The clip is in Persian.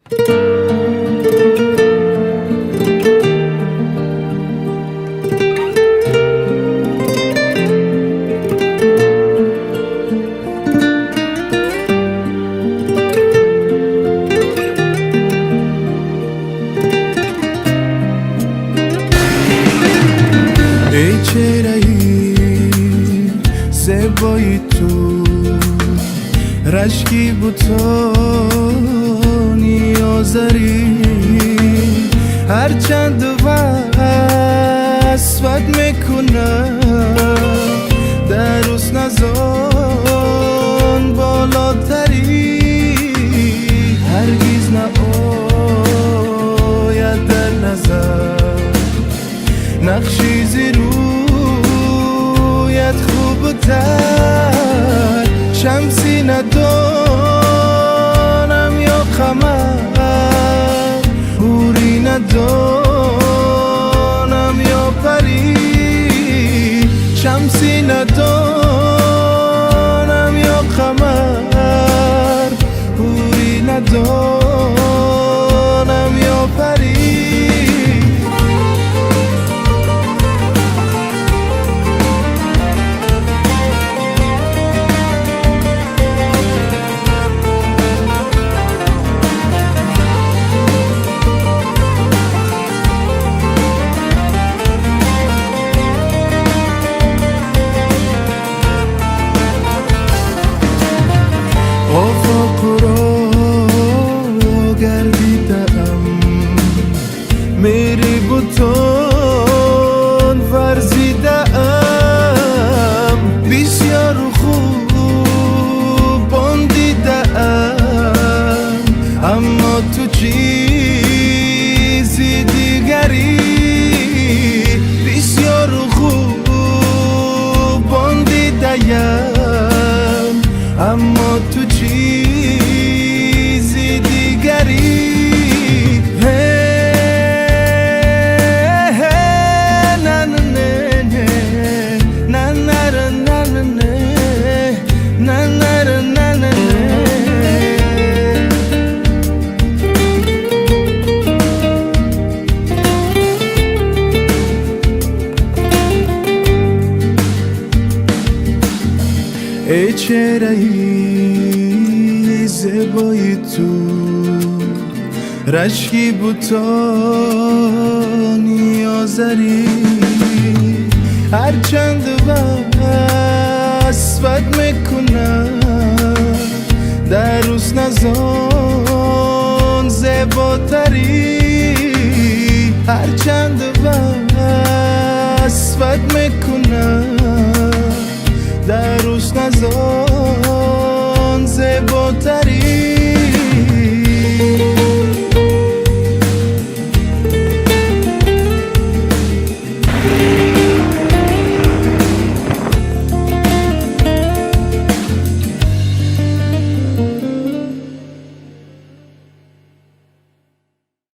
ای چهره‌ای زیبایی تو، رشکی بود تو نیازری، هرچند وصفت میکنم در حسن نزان بالاتری، هرگز نآید در نظر نقشی رویت خوبتر، شمسی ندانم یا قمر، حوری ندانم یا پری، شمسی ندانم یا قمر، حوری ندانم یا پری. آفاق را گردیدم، میری بوتون ورزیدم، بسیار خوب دیدم، اما تو چیزی دیگری، بسیار خوب دیدم، اما تو چیزی دیگری. ای چهره‌ای زیبایی تو، رشکی بود تو نیازری، هرچند وصفت میکنم در حسن نزان زیباتری، هرچند وصفت میکنم در حسن نزان